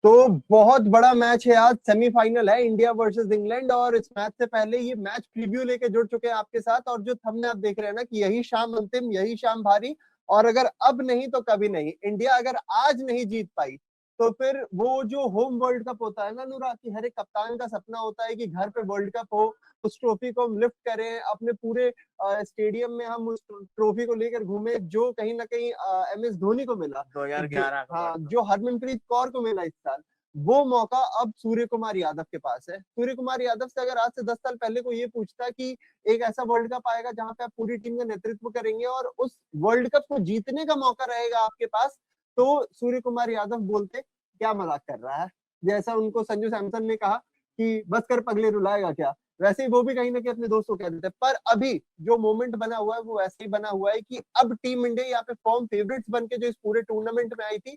तो बहुत बड़ा मैच है आज, सेमीफाइनल है इंडिया वर्सेस इंग्लैंड। और इस मैच से पहले ये मैच प्रीव्यू लेके जुड़ चुके हैं आपके साथ। और जो थंबनेल आप देख रहे हैं ना कि यही शाम अंतिम, यही शाम भारी। और अगर अब नहीं तो कभी नहीं, इंडिया अगर आज नहीं जीत पाई तो फिर वो जो होम वर्ल्ड कप होता है ना अनुराग, की हर एक कप्तान का सपना होता है कि घर पे वर्ल्ड कप हो, उस ट्रॉफी को हम लिफ्ट करें अपने पूरे स्टेडियम में, हम उस ट्रॉफी को लेकर घूमे जो कहीं ना कहीं MS धोनी को मिला, 2011 का हाँ वर्ल्ड कप। जो हरमनप्रीत कौर को मिला इस साल। वो मौका अब सूर्य कुमार यादव के पास है। सूर्य कुमार यादव से अगर आज से 10 साल पहले को ये पूछता कि एक ऐसा वर्ल्ड कप आएगा जहां पे आप पूरी टीम का नेतृत्व करेंगे और उस वर्ल्ड कप को जीतने का मौका रहेगा आपके पास, तो सूर्य कुमार यादव बोलते क्या मजाक कर रहा है। जैसा उनको संजू सैमसन ने कहा कि बस कर पगले रुलाएगा क्या, वैसे ही वो भी कहीं ना कहीं अपने दोस्तों को कह देते। पर अभी जो मोमेंट बना हुआ है वो वैसे ही बना हुआ है कि अब टीम इंडिया यहाँ पे फॉर्म फेवरेट्स बन के जो इस पूरे टूर्नामेंट में आई थी,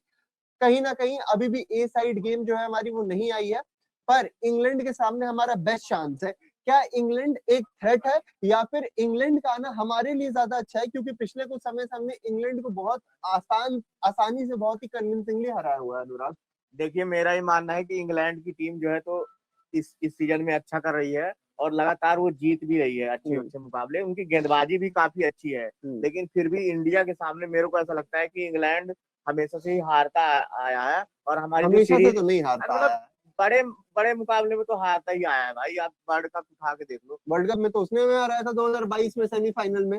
कहीं ना कहीं अभी भी ए साइड गेम जो है हमारी वो नहीं आई है। पर इंग्लैंड के सामने हमारा बेस्ट चांस है। क्या इंग्लैंड एक थ्रेट है या फिर इंग्लैंड का आना हमारे लिए ज्यादा अच्छा है, क्योंकि पिछले कुछ समय से हमने इंग्लैंड को बहुत आसानी से बहुत ही कन्विंसिंगली हराया हुआ है अनुराग। देखिए, मेरा ही मानना है कि इंग्लैंड की टीम जो है तो इस सीजन में अच्छा कर रही है और लगातार वो जीत भी रही है अच्छे अच्छे मुकाबले। उनकी गेंदबाजी भी काफी अच्छी है। लेकिन फिर भी इंडिया के सामने मेरे को ऐसा लगता है कि इंग्लैंड हमेशा से ही हारता आया है। और हमारी जो हमेशा से सीरीज तो नहीं हारता मतलब है। बड़े बड़े मुकाबले में तो हारता ही आया है भाई। आप वर्ल्ड कप उठा के देख लो। वर्ल्ड कप में तो उसने में हराया था 2022 में सेमीफाइनल में।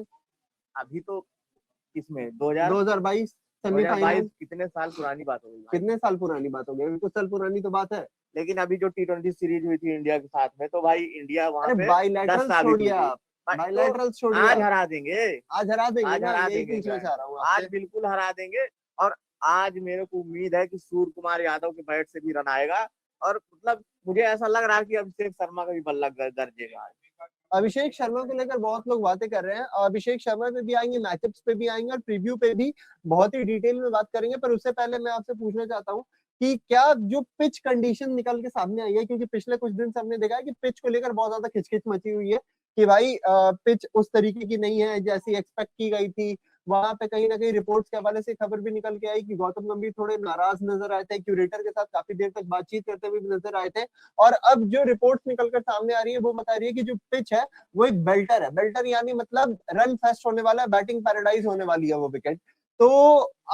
अभी तो किसमें 2000 2022 2022 सेमीफाइनल। कितने साल पुरानी बात हो गई भाई। कितने साल पुरानी बात हो गई, कुछ साल पुरानी तो बात है। लेकिन अभी जो T20 सीरीज हुई थी इंडिया के साथ में, तो भाई इंडिया वहां अरे पे 10 बाइलैटरल साबित हुई छोड़िए थी। आप, तो बाइलैटरल छोड़िए आज आप। हरा देंगे। आज हरा देंगे आज ना, हरा यही देंगे पूछना इंग्लैंड चाह रहा को, हूँ आज आपसे। बिल्कुल हरा देंगे। और आज मेरे को उम्मीद है कि सूर्य कुमार यादव के बैट से भी रन आएगा। और मतलब मुझे ऐसा लग रहा है कि अभिषेक शर्मा का भी बल्ला गरजेगा आज। अभिषेक शर्मा को लेकर बहुत लोग बातें कर रहे हैं, और अभिषेक शर्मा पे भी आएंगे, मैचअप्स पे भी आएंगे और प्रीव्यू पे भी बहुत ही डिटेल में बात करेंगे। पर उससे पहले मैं आपसे पूछना चाहता हूँ कि क्या जो पिच कंडीशन निकल के सामने आई है, क्योंकि पिछले कुछ दिन से हमने देखा है कि पिच को लेकर बहुत ज्यादा खिचखिच मची हुई है कि भाई पिच उस तरीके की नहीं है जैसी एक्सपेक्ट की गई थी। वहां पे कहीं ना कहीं रिपोर्ट्स के हवाले से खबर भी निकल के आई कि गौतम गंभीर थोड़े नाराज नजर आए थे, क्यूरेटर के साथ काफी देर तक बातचीत करते हुए भी नजर आए थे। और अब जो रिपोर्ट्स निकलकर सामने आ रही है वो बता रही है कि जो पिच है वो एक बेल्टर है। बेल्टर यानी मतलब रन फेस्ट होने वाला है, बैटिंग पैराडाइज होने वाली है वो विकेट। तो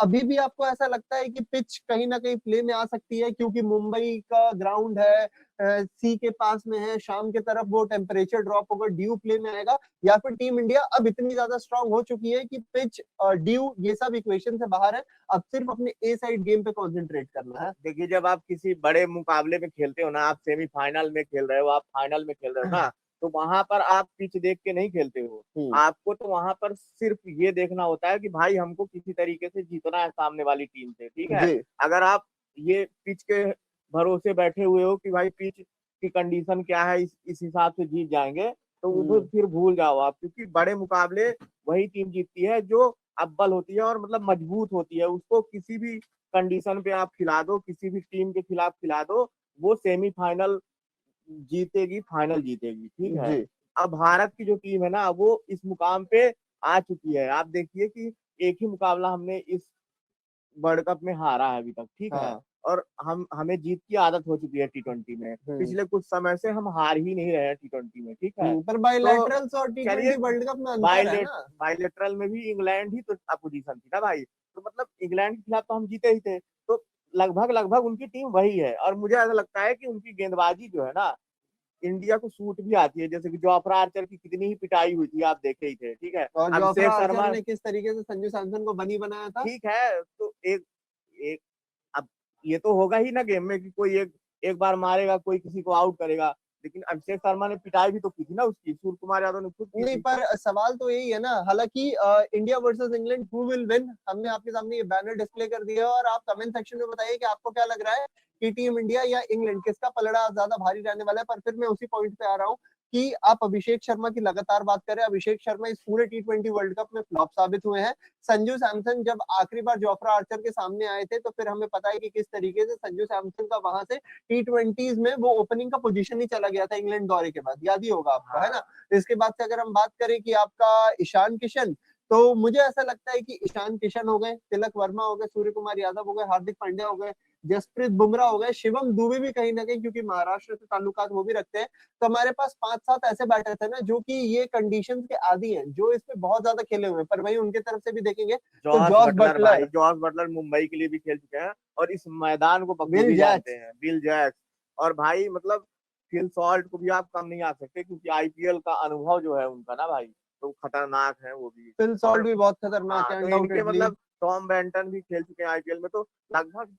अभी भी आपको ऐसा लगता है कि पिच कहीं ना कहीं प्ले में आ सकती है, क्योंकि मुंबई का ग्राउंड है, सी के पास में है, शाम के तरफ वो टेम्परेचर ड्रॉप होकर ड्यू प्ले में आएगा, या फिर टीम इंडिया अब इतनी ज्यादा स्ट्रांग हो चुकी है कि पिच ड्यू ये सब इक्वेशन से बाहर है, अब सिर्फ अपने ए साइड गेम पे कॉन्सेंट्रेट करना है। देखिए, जब आप किसी बड़े मुकाबले में खेलते हो ना, आप सेमीफाइनल में खेल रहे हो, आप फाइनल में खेल रहे हो ना, तो वहां पर आप पिच देख के नहीं खेलते हो। आपको तो वहां पर सिर्फ ये देखना होता है कि भाई हमको किसी तरीके से जीतना है सामने वाली टीम से, ठीक है। जी। अगर आप ये पिच के भरोसे बैठे हुए हो कि भाई पिच की कंडीशन क्या है, इस हिसाब से जीत जाएंगे, तो वो फिर भूल जाओ आप। क्योंकि बड़े मुकाबले वही टीम जीतती है जो अव्वल होती है और मतलब मजबूत होती है। उसको किसी भी कंडीशन पे आप खिला दो, किसी भी टीम के खिलाफ खिला दो, वो सेमीफाइनल जीतेगी, फाइनल जीतेगी, ठीक है। जी। अब भारत की जो टीम है ना, वो इस मुकाम पे आ चुकी है। आप देखिए कि एक ही मुकाबला हमने इस वर्ल्ड कप में हारा है अभी तक, ठीक है। हाँ। और हमें जीत की आदत हो चुकी है T20 में। पिछले कुछ समय से हम हार ही नहीं रहे हैं T20 में, ठीक है। पर तो बायलैटरल्स और चलिए, T20 वर्ल्ड कप में अंतर है बायलेट ना। बायलेटरल में भी इंग्लैंड ही तो अपोजिशन थी ना भाई। तो मतलब इंग्लैंड के खिलाफ तो हम जीते ही थे। तो लगभग लगभग उनकी टीम वही है। और मुझे ऐसा लगता है कि उनकी गेंदबाजी जो है ना, इंडिया को सूट भी आती है। जैसे कि जोफ्रा आर्चर की कितनी ही पिटाई हुई थी, आप देखे ही थे, ठीक है। और जोफ्रा अभिषेक आर्चर शर्मा, ने किस तरीके से संजू सैमसन को बनी बनाया था। ठीक है। तो एक एक अब ये तो होगा ही ना गेम में कि कोई एक एक बार मारेगा, कोई किसी को आउट करेगा। लेकिन अभिषेक शर्मा ने पिटाई भी तो की थी ना उसकी, सूर्य कुमार यादव ने खुद की नहीं, थी। पर सवाल तो यही है ना। हालांकि India versus England who will win, हमने आपके सामने ये बैनर डिस्प्ले कर दिया है, और आप कमेंट सेक्शन में बताइए कि आपको क्या लग रहा है कि टीम इंडिया या इंग्लैंड किसका पलड़ा ज्यादा भारी रहने वाला है। पर फिर मैं उसी पॉइंट पे आ रहा हूँ कि आप अभिषेक शर्मा की लगातार बात करें। अभिषेक शर्मा इस पूरे T20 वर्ल्ड कप में फ्लॉप साबित हुए हैं। संजू सैमसन जब आखिरी बार जोफ्रा आर्चर के सामने आए थे तो फिर हमें पता है कि किस तरीके से संजू सैमसन का वहां से T20s में वो ओपनिंग का पोजीशन ही चला गया था इंग्लैंड दौरे के बाद, याद ही होगा आपको, है ना। इसके बाद से अगर हम बात करें कि आपका ईशान किशन, तो मुझे ऐसा लगता है कि ईशान किशन हो गए, तिलक वर्मा हो गए, सूर्य कुमार यादव हो गए, हार्दिक पांड्या हो गए, जसप्रीत बुमराह हो गए, शिवम दुबे भी कहीं ना कहीं, क्योंकि महाराष्ट्र से ताल्लुकात वो भी रखते हैं। तो हमारे पास 5-7 ऐसे बैटर थे ना जो कि ये कंडीशंस के आदी हैं, जो इस पे बहुत ज्यादा खेले हुए हैं। पर वहीं उनके तरफ से भी देखेंगे तो जॉस जॉस बटलर भाई, बटलर, जॉस बटलर मुंबई के लिए भी खेल चुके हैं और इस मैदान को विल बखूबी जानते जैक्स। हैं, बिल जैक्स। और भाई मतलब फिल सॉल्ट को भी आप कम नहीं आ सकते, क्योंकि आईपीएल का अनुभव जो है उनका ना भाई, तो खतरनाक है वो भी। फिल और सॉल्ट भी बहुत खतरनाक हाँ, है तो इनके अनडाउटेडली। मतलब टॉम बेंटन भी खेल चुके हैं आईपीएल में, तो लगभग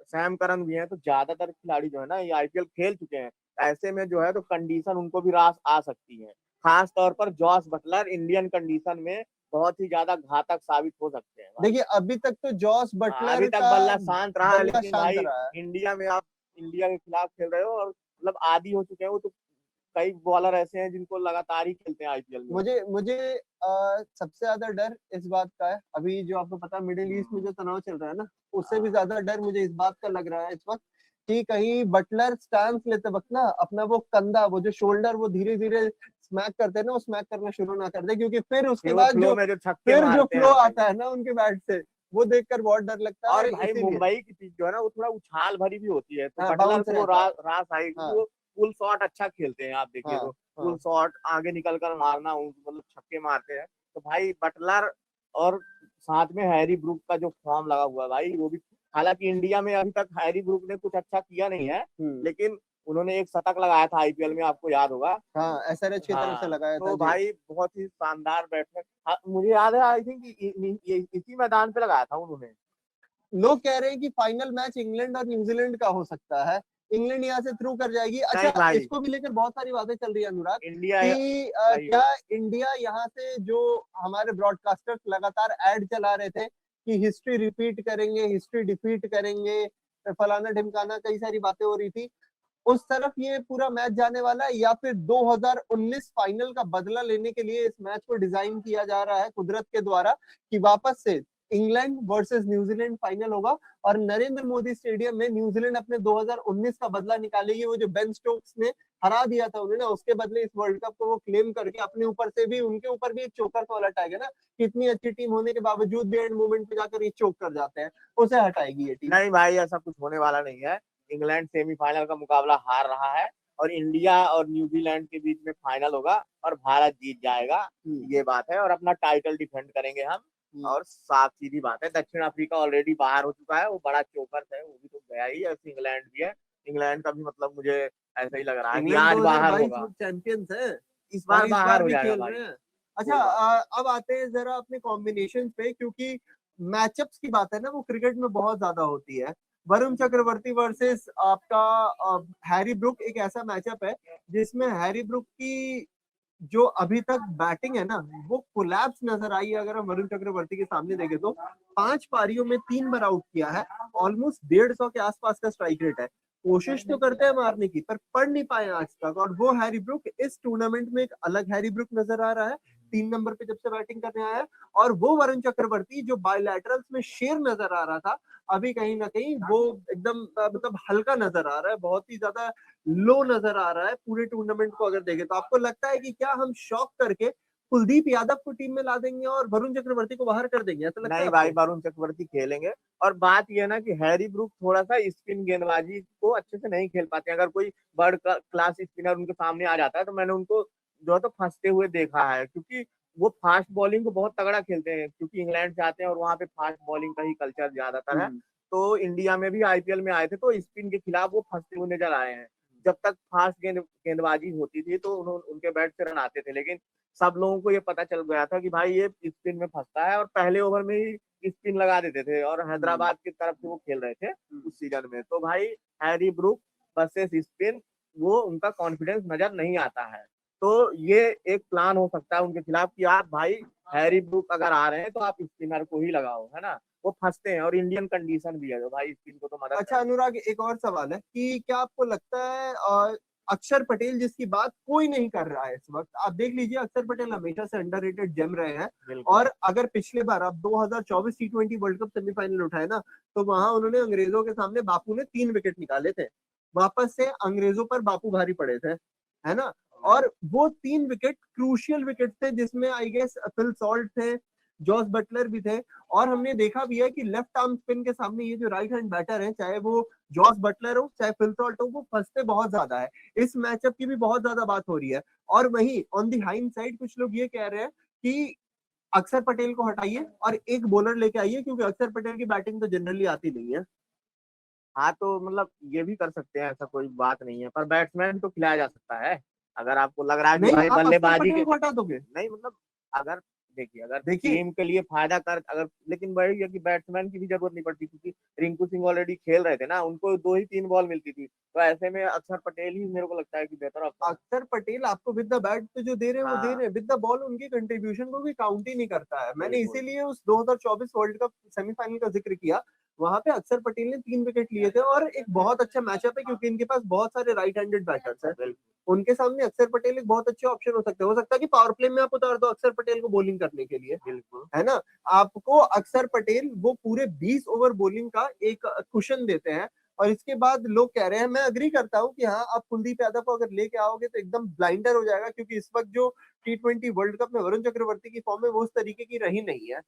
सैम करन भी हैं, तो ज्यादातर खिलाड़ी जो है ना ये आईपीएल खेल चुके हैं। ऐसे में जो है तो कंडीशन उनको भी रास आ सकती है। खास तौर पर जॉस बटलर इंडियन कंडीशन में बहुत ही ज्यादा घातक साबित हो सकते हैं भाई। देखिए अभी तक तो जॉस हाँ, बटलर अभी तक का बल्ला शांत रहा है, बल्ला लेकिन शांत भाई रहा है। इंडिया में आप इंडिया के खिलाफ खेल रहे हो और मतलब आदी हो चुके हैं वो तो। कई बॉलर ऐसे हैं जिनको लगातार ही खेलते हैं आईपीएल में। मुझे मुझे सबसे ज्यादा डर इस बात का है, अभी जो आपको पता है मिडिल ईस्ट में जो तनाव चल रहा है ना, उससे भी ज्यादा डर मुझे इस बात का लग रहा है इस वक्त कि कहीं बटलर स्टांस लेते वक्त ना अपना वो कंधा, वो जो शोल्डर, वो धीरे धीरे स्मैक करते हैं ना, वो स्मैक करना शुरू ना कर दे, क्योंकि फिर उसके फिर वो बाद फ्लो जो में जो छक्के फिर जो मारते फ्लो हैं भाई। आता है ना उनके बैट से, वो देखकर बहुत डर लगता और है, भाई इसीलिए। मुंबई की पिच जो है ना वो थोड़ा उछाल भरी भी होती है, तो हाँ, बटलर बाउंस को वो रहता है। रास आएगी, क्योंकि हाँ वो फुल शॉट अच्छा खेलते हैं। आप देखिए हाँ तो फुल हाँ। शॉट आगे निकल कर मारना, मतलब छक्के मारते हैं। तो भाई बटलर और साथ में हैरी ब्रूक का जो फॉर्म लगा हुआ है भाई, वो भी, हालांकि इंडिया में अभी तक हैरी ब्रूक ने कुछ अच्छा किया नहीं है, हम्म। लेकिन उन्होंने एक शतक लगाया था आईपीएल में, आपको याद होगा। हाँ, एसआरएच की तरफ से हाँ, लगाया था तो जी। भाई बहुत ही शानदार बैट्समैन। हाँ, मुझे याद है, आई थिंक इसी मैदान पे लगाया था उन्होंने। लोग कह रहे हैं कि फाइनल मैच इंग्लैंड और न्यूजीलैंड का हो सकता है, इंग्लैंड यहाँ से थ्रू कर जाएगी। नहीं अच्छा, भाई, इसको भी लेकर बहुत सारी बातें चल रही है अनुराग इंडिया कि भाई। क्या इंडिया यहाँ से, जो हमारे ब्रॉडकास्टर्स लगातार ऐड चला रहे थे कि हिस्ट्री रिपीट करेंगे, हिस्ट्री डिफीट करेंगे, फलाना ढिमकाना, कई सारी बातें हो रही थी, उस तरफ ये पूरा मैच जाने वाला है, या फिर 2019 फाइनल का बदला लेने के लिए इस मैच को डिजाइन किया जा रहा है कुदरत के द्वारा, कि वापस से इंग्लैंड वर्सेस न्यूजीलैंड फाइनल होगा और नरेंद्र मोदी स्टेडियम में न्यूजीलैंड अपने 2019 का बदला निकालेगी। वो जो बेन स्टोक्स ने हरा दिया था उन्हें ना, उसके बदले इस वर्ल्ड कप को वो क्लेम करके अपने ऊपर से भी, उनके ऊपर भी एक चोकर तो हटाएगा ना, कि इतनी अच्छी टीम होने के बावजूद भी एंड मोमेंट पे जाकर ये चोक कर जाते हैं, उसे हटाएगी ये टीम। नहीं भाई, ऐसा कुछ होने वाला नहीं है। इंग्लैंड सेमीफाइनल का मुकाबला हार रहा है और इंडिया और न्यूजीलैंड के बीच में फाइनल होगा और भारत जीत जाएगा। ये बात है, और अपना टाइटल डिफेंड करेंगे हम। और साफ सीधी बात है, दक्षिण अफ्रीका ऑलरेडी बाहर हो चुका है, वो बड़ा चोकर है, वो भी तो गया ही, ऐसे इंग्लैंड भी है। इंग्लैंड का भी मतलब मुझे ऐसा ही लग रहा है कि इंग्लैंड आज बाहर 2022 होगा, में चैंपियंस है इस बार और इस बाहर बार हो भी जाएगा खेल भाई। रहे हैं। अच्छा, कोई बात अब आते हैं जरा अपने कॉम्बिनेशन पे, क्योंकि मैचअप्स की बात है ना, वो क्रिकेट में बहुत ज्यादा होती है। वरुण चक्रवर्ती वर्सेस आपका हैरी ब्रूक एक ऐसा मैचअप है जिसमें हैरी ब्रूक की जो अभी तक बैटिंग है ना, वो कोलैप्स नजर आई है। अगर हम वरुण चक्रवर्ती के सामने देखें तो 5 पारियों में 3 बार आउट किया है, ऑलमोस्ट 150 के आसपास का स्ट्राइक रेट है। कोशिश तो करते हैं मारने की, पर पढ़ नहीं पाए आज तक। और वो हैरी ब्रूक इस टूर्नामेंट में एक अलग हैरी ब्रूक नजर आ रहा है, 3 नंबर पे जब से बैटिंग करने आया है। और वो वरुण चक्रवर्ती जो बायलैटरल्स में शेर नजर आ रहा था, अभी कहीं ना कहीं वो एकदम मतलब हल्का नजर आ रहा है, बहुत ही ज्यादा लो नजर आ रहा है पूरे टूर्नामेंट को अगर देखें तो। आपको लगता है कि क्या हम शॉक करके कुलदीप यादव को टीम में ला देंगे और वरुण चक्रवर्ती को बाहर कर देंगे, ऐसा लगता है नहीं भाई, आपको? वरुण चक्रवर्ती खेलेंगे। और बात यह ना कि हैरी ब्रूक थोड़ा सा स्पिन गेंदबाजी को अच्छे से नहीं खेल पाते। अगर कोई बर्ड क्लास स्पिनर उनके सामने आ जाता है तो मैंने उनको जो है तो फंसते हुए देखा है, क्योंकि वो फास्ट बॉलिंग को बहुत तगड़ा खेलते हैं, क्योंकि इंग्लैंड से आते हैं और वहाँ पे फास्ट बॉलिंग का ही कल्चर ज्यादातर है। तो इंडिया में भी आईपीएल में आए थे तो स्पिन के खिलाफ वो फंसते हुए नजर आए हैं। जब तक फास्ट गेंदबाजी होती थी तो उनके बैट से रन आते थे, लेकिन सब लोगों को ये पता चल गया था कि भाई ये स्पिन में फंसता है, और पहले ओवर में ही स्पिन लगा देते थे, और हैदराबाद की तरफ से वो खेल रहे थे उस सीजन में। तो भाई हैरी ब्रूक वर्सेस स्पिन, वो उनका कॉन्फिडेंस नजर नहीं आता है। तो ये एक प्लान हो सकता है उनके खिलाफ कि आप भाई हैरी ब्रूक अगर आ रहे हैं तो आप स्पिनर को ही लगाओ, है ना। वो फंसते हैं और इंडियन कंडीशन भी है तो भाई स्पिन को तो मदद अच्छा करनी अनुराग, एक और सवाल है कि क्या आपको लगता है अक्षर पटेल जिसकी बात कोई नहीं कर रहा है इस वक्त, आप देख लीजिए अक्षर पटेल हमेशा से अंडररेटेड जेम रहे हैं। है। बिल्कुल। और अगर पिछले बार आप 2024 T20 वर्ल्ड कप सेमीफाइनल उठाए ना, तो वहां उन्होंने अंग्रेजों के सामने बापू ने 3 विकेट निकाले थे, वापस से अंग्रेजों पर बापू भारी पड़े थे, है ना। और वो 3 विकेट क्रूशियल विकेट थे, जिसमें आई गेस फिल सॉल्ट थे, जॉस बटलर भी थे, और हमने देखा भी है कि लेफ्ट आर्म स्पिन के सामने ये जो राइट हैंड बैटर है, चाहे वो जॉस बटलर हो चाहे फिल सॉल्ट हो, वो फंसते बहुत ज्यादा है। इस मैचअप की भी बहुत ज्यादा बात हो रही है। और वहीं ऑन दी हाइंड साइड कुछ लोग ये कह रहे हैं कि अक्षर पटेल को हटाइए और एक बॉलर लेके आइए, क्योंकि अक्षर पटेल की बैटिंग तो जनरली आती नहीं है। हाँ तो मतलब ये भी कर सकते हैं, ऐसा कोई बात नहीं है, पर बैट्समैन तो खिलाया जा सकता है। अगर आपको लग रहा है कि नहीं, भाई आप अक्षर बल्लेबाजी के पटेल को हटा दोगे? नहीं मतलब अगर देखिए अगर देखिए, टीम के लिए फायदा कर अगर, लेकिन वही है कि बैट्समैन की भी जरूरत नहीं पड़ती, क्योंकि रिंकू सिंह ऑलरेडी खेल रहे थे ना, उनको 2 ही 3 बॉल मिलती थी, तो ऐसे में अक्षर पटेल ही मेरे को लगता है कि बेहतर ऑप्शन है। अक्षर पटेल आपको विद द बैट तो जो दे रहे हैं वो दे हाँ रहे हैं, विद द बॉल उनकी कंट्रीब्यूशन को भी काउंट ही नहीं करता है। मैंने बिल्कुल। इसीलिए उस 2024 वर्ल्ड कप सेमीफाइनल का जिक्र किया। वहां पे अक्षर पटेल ने 3 विकेट लिए थे, और एक बहुत अच्छा मैचअप है क्योंकि इनके पास बहुत सारे राइट हैंडेड बैटर्स हैं। बिल्कुल उनके सामने अक्षर पटेल एक बहुत अच्छे ऑप्शन हो सकता है कि पावर प्ले में आप उतार दो अक्षर पटेल को बॉलिंग करने के लिए, बिल्कुल। है ना। आपको अक्षर पटेल वो पूरे 20 ओवर बॉलिंग का एक कुशन देते हैं। और इसके बाद लोग कह रहे हैं, मैं अग्री करता हूं कि हाँ, आप कुलदीप यादव को अगर लेके आओगे तो एकदम ब्लाइंडर हो जाएगा, क्योंकि इस वक्त जो T20 वर्ल्ड कप में वरुण चक्रवर्ती की फॉर्म है वो उस तरीके की रही नहीं है।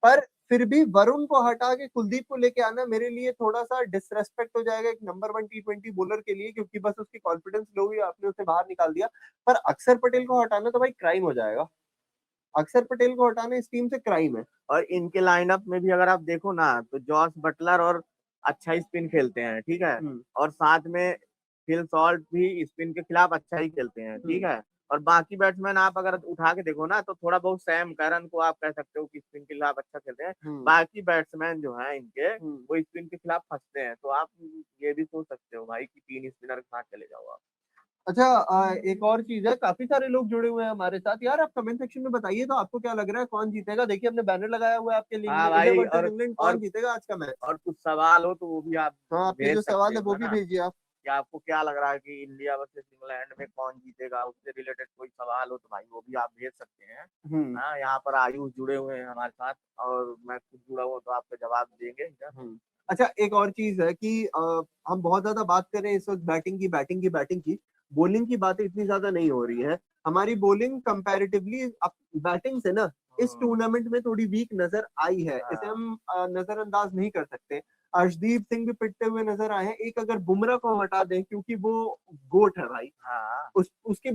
पर फिर भी वरुण को हटा के कुलदीप को लेके आना मेरे लिए थोड़ा सा डिसरेस्पेक्ट हो जाएगा एक नंबर 1 T20 बॉलर के लिए, क्योंकि बस उसकी कॉन्फिडेंस लो हुई, आपने उसे बाहर निकाल दिया। पर अक्षर पटेल को हटाना तो भाई क्राइम हो जाएगा। अक्षर पटेल को हटाना इस टीम से क्राइम है। और इनके लाइनअप में भी अगर आप देखो ना, तो जॉस बटलर और अच्छा ही स्पिन खेलते हैं, ठीक है, हम्म। और साथ में फिल सॉल्ट भी स्पिन के खिलाफ अच्छा ही खेलते हैं, ठीक हम्म। है। और बाकी बैट्समैन आप अगर उठा के देखो ना, तो थोड़ा बहुत सैम करन को आप कह सकते हो कि स्पिन के खिलाफ अच्छा खेलते हैं। हम्म। बाकी बैट्समैन जो है इनके, हम्म। वो स्पिन के खिलाफ फंसते हैं, तो आप ये भी सोच सकते हो भाई कि 3 स्पिनर के साथ चले जाओ आप। अच्छा, एक और चीज है, काफी सारे लोग जुड़े हुए हैं हमारे साथ यार। आप कमेंट सेक्शन में बताइए तो आपको क्या लग रहा है कौन जीतेगा। देखिए, हमने बैनर लगाया हुआ है आपके लिंक हाँ में, इंडिया भाई, वर्सेस इंग्लैंड, कौन जीतेगा आज का मैच। और कुछ सवाल हो तो वो भी आप हाँ, आपके भेज जो सकते सवाल है हो, वो है भी ना। भेजिए आप। कि आपको क्या लग रहा है कि इंडिया वर्सेस इंग्लैंड में कौन जीतेगा, उससे रिलेटेड कोई सवाल हो तो भाई वो भी आप भेज सकते हैं। हम्म। हाँ, यहाँ पर आयुष जुड़े हुए हैं हमारे साथ, और मैं खुद जुड़ा हुआ, तो आपका जवाब देंगे क्या। अच्छा, एक और चीज है कि हम बहुत ज्यादा बात कर रहे हैं इस वक्त बैटिंग की। बॉलिंग की बातें इतनी ज्यादा नहीं हो रही है। हमारी बॉलिंग कंपैरेटिवली बैटिंग से ना इस हम्म, टूर्नामेंट में थोड़ी वीक नजर आई है, इसे हाँ हम नजरअंदाज नहीं कर सकते। अर्शदीप सिंह भी पिटते हुए नजर आए हैं। एक अगर बुमराह को हम हटा दें, क्योंकि वो गोट है भाई, हाँ उसके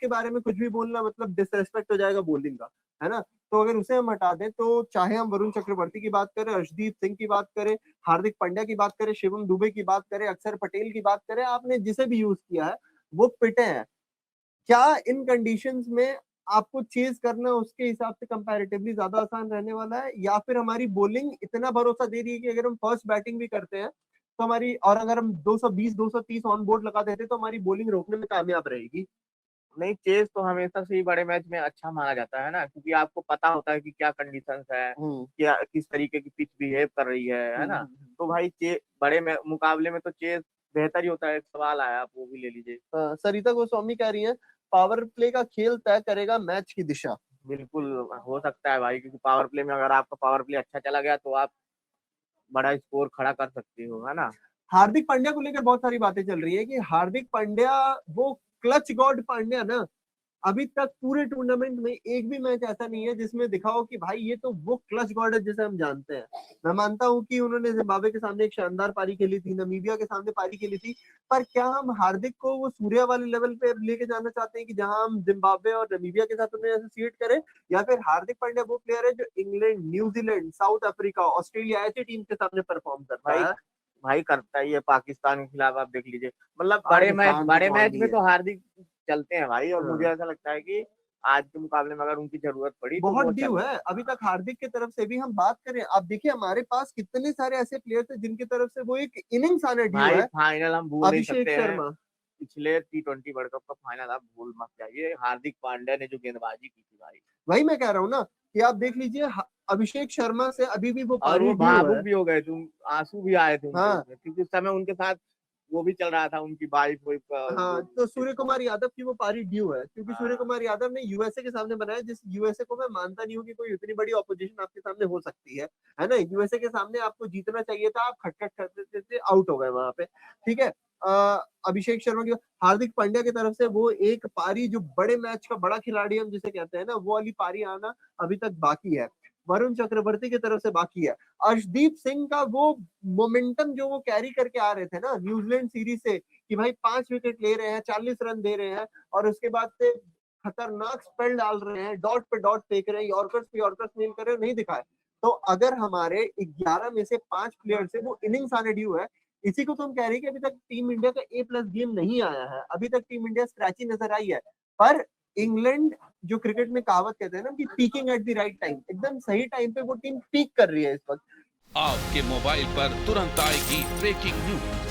बारे में कुछ भी बोलना मतलब डिसरेस्पेक्ट हो जाएगा बॉलिंग का, है ना। तो अगर उसे हम हटा दें, तो चाहे हम वरुण चक्रवर्ती की बात करें, अर्शदीप सिंह की बात करें, हार्दिक पांड्या की बात करें, शिवम दुबे की बात करें, अक्षर पटेल की बात करें, आपने जिसे भी यूज किया है वो पिटे हैं। क्या इन कंडीशंस में आपको चेज करना उसके हिसाब से कंपैरेटिवली ज्यादा आसान रहने वाला है, या फिर हमारी बॉलिंग इतना भरोसा दे रही है कि अगर हम फर्स्ट बैटिंग भी करते हैं तो हमारी, और अगर हम 220 230 ऑन बोर्ड लगा देते तो हमारी बॉलिंग रोकने में कामयाब रहेगी। नहीं, चेस तो हमेशा से ही बड़े मैच में अच्छा माना जाता है ना, क्योंकि आपको पता होता है कि क्या कंडीशंस है, हम्म। क्या किस तरीके की पिच बिहेव कर रही है ना। तो भाई बड़े मुकाबले में तो चेस बेहतर ही होता है। एक सवाल आया, आप वो भी ले लीजिए। सरिता गोस्वामी कह रही है, पावर प्ले का खेल तय करेगा मैच की दिशा। बिल्कुल हो सकता है भाई, क्योंकि पावर प्ले में अगर आपका पावर प्ले अच्छा चला गया तो आप बड़ा स्कोर खड़ा कर सकते हो, है ना। हार्दिक पांड्या को लेकर बहुत सारी बातें चल रही है कि हार्दिक पांड्या वो क्लच गॉड पांड्या ना, अभी तक पूरे टूर्नामेंट में एक भी मैच ऐसा नहीं है जिसमें दिखाओ कि भाई ये तो वो क्लच गॉड है जिसे हम जानते हैं। मैं मानता हूं कि उन्होंने जिम्बाब्वे के सामने एक शानदार पारी खेली थी, नमीबिया के सामने पारी खेली थी। पर क्या हम हार्दिक को वो सूर्या वाले लेवल पे लेके जाना चाहते हैं कि जहां हम जिम्बाब्वे और नमीबिया के साथ उन्हें एसोसिएट करें, या फिर हार्दिक पांड्या वो प्लेयर है जो England, New Zealand, south Africa, Australia ऐसी टीम के सामने परफॉर्म करता भाई है। भाई करता ही है, पाकिस्तान के खिलाफ आप देख लीजिए। मतलब पाकिस्तान तो बड़े कौन मैच नहीं में है। तो हार्दिक चलते हैं भाई, और मुझे हाँ। ऐसा लगता है कि आज के मुकाबले में अगर उनकी जरूरत पड़ी तो बहुत वो ड्यू चले। है अभी हाँ तक हार्दिक की तरफ से भी। हम बात करें, आप देखिए हमारे पास कितने सारे ऐसे प्लेयर्स हैं जिनकी तरफ से वो एक इनिंग्स आने ड्यू भाई, है। फाइनल हम भूल नहीं अभिषेक सकते हैं। शर्मा, पिछले T20 वर्ल्ड कप का फाइनल आप भूल मत जाइए, हार्दिक पांड्या ने जो गेंदबाजी की थी भाई। वही मैं कह रहा हूँ ना कि आप देख लीजिए, अभिषेक शर्मा से अभी भी वो और पारी वो ड्यू भावुक है। भी हो गए थे, आंसू भी आए थे उनके हाँ। उसमें, क्योंकि उस समय उनके साथ वो भी चल रहा था, उनकी वाइफ हाँ, जो तो सूर्य कुमार यादव की वो पारी ड्यू है, क्योंकि सूर्य हाँ कुमार यादव ने यूएसए के सामने बनाया, जिस यूएसए को मैं मानता नहीं हूँ कि कोई इतनी बड़ी ऑपोजिशन आपके सामने हो सकती है ना। यूएसए के सामने आपको जीतना चाहिए था, आप खटखट करते थे, आउट हो गए वहां पे। ठीक है। अभिषेक शर्मा की, हार्दिक पांड्या की तरफ से वो एक पारी जो बड़े मैच का बड़ा खिलाड़ी हम जिसे कहते हैं ना, वो वाली पारी आना अभी तक बाकी है। वरुण चक्रवर्ती की तरफ से बाकी है। अर्शदीप सिंह का वो मोमेंटम जो वो कैरी करके आ रहे थे ना न्यूजीलैंड सीरीज से कि भाई 5 विकेट ले रहे हैं, 40 रन दे रहे हैं और उसके बाद से खतरनाक स्पेल डाल रहे हैं, डॉट पे डॉट फेंक रहे हैं, यॉर्कर्स पे यॉर्कर्स नील कर रहे हैं, नहीं दिखाए। तो अगर हमारे 11 में से 5 प्लेयर से वो इनिंग्स आने ड्यू है, इसी को तो हम कह रहे हैं कि अभी तक टीम इंडिया का A+ गेम नहीं आया है, अभी तक टीम इंडिया स्क्रैची नजर आई है। पर इंग्लैंड जो क्रिकेट में कहावत कहते हैं ना कि peeking at the right time, एकदम सही टाइम पे वो टीम पीक कर रही है इस वक्त। आपके मोबाइल पर तुरंत आएगी ब्रेकिंग न्यूज,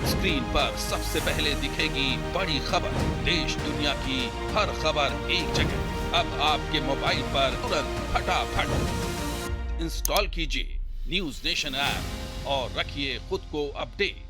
स्क्रीन पर सबसे पहले दिखेगी बड़ी खबर, देश दुनिया की हर खबर एक जगह। अब आपके मोबाइल पर तुरंत फटाफट इंस्टॉल कीजिए न्यूज नेशन ऐप और रखिए खुद को अपडेट।